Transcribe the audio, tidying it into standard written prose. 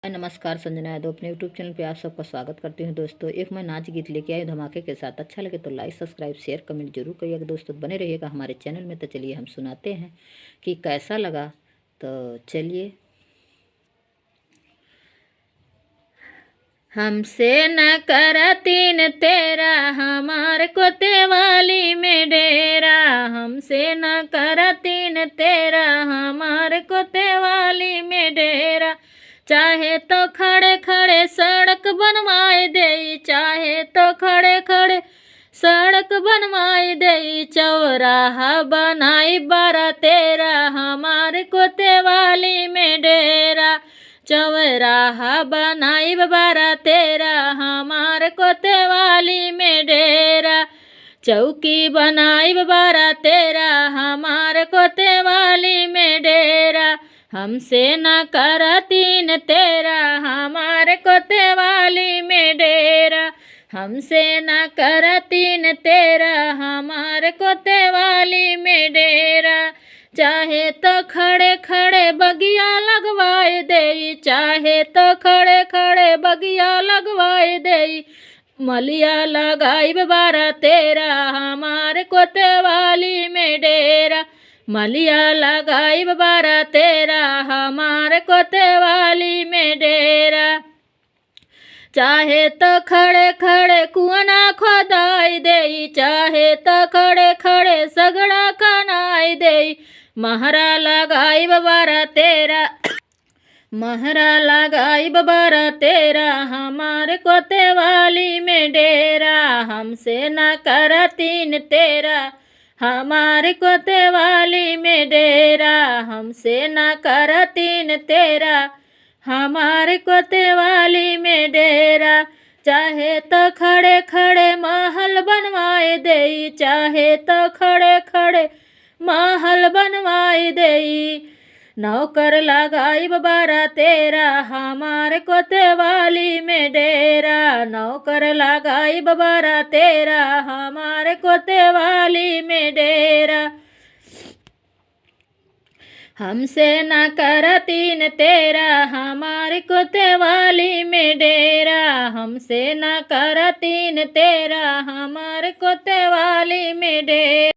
नमस्कार, संजना यादव अपने YouTube channel पे आप सबका स्वागत करती हूँ। दोस्तों, एक मैं नाच गीत लेके आई धमाके के साथ। अच्छा लगे तो लाइक सब्सक्राइब शेयर कमेंट जरूर करिएगा। दोस्तों बने रहिएगा हमारे चैनल में। तो चलिए हम सुनाते हैं कि कैसा लगा। तो चलिए। हमसे न करतीन तेरा हमार कोतवाली में डेरा। हमसे न करतीन तेरा हमार कोतवाली में डेरा। चाहे तो खड़े खड़े सड़क बनवाए दे, चाहे तो खड़े खड़े सड़क बनवाए दे। चौराहा बनाई बारा तेरा हमारे कोतवाली में डेरा। चौराहा बनाई बारा तेरा हमारे कोतवाली में डेरा। चौकी बनाई बारा तेरा हमारे कोतवाली में डेरा। हमसे न करतीन तेरा हमारे कोतवाली में डेरा। हमसे न करतीन तेरा हमारे कोतवाली में डेरा। चाहे तो खड़े खड़े बगिया लगवाए दे, चाहे तो खड़े खड़े बगिया लगवाए दे। मलिया लगाई बारा तेरा हमारे कोतवाली में डेरा। मलिया लगाई बारा तेरा हमारे कोतवाली में डेरा। चाहे तो खड़े खड़े कुआं खोदाई दे, चाहे तो खड़े खड़े सगड़ा खनाई दे। महरा लगाई बारा तेरा महरा लगाई बारा तेरा हमारे कोतवाली में डेरा। हमसे न करतीन तेरा हमारे कोतवाली में डेरा। हमसे न करतीन तेरा हमारे कोतवाली में डेरा। चाहे तो खड़े खड़े महल बनवाए दे, चाहे तो खड़े खड़े महल बनवाए दे। नौकर लगाई बारा तेरा हमारे कोतवाली में डेरा। नौकर लगाई बारा तेरा हमारे कोतवाली में डेरा। हमसे न करतीन तेरा हमारे कोतवाली में डेरा। हमसे न करतीन तेरा हमारे कोतवाली में डेरा।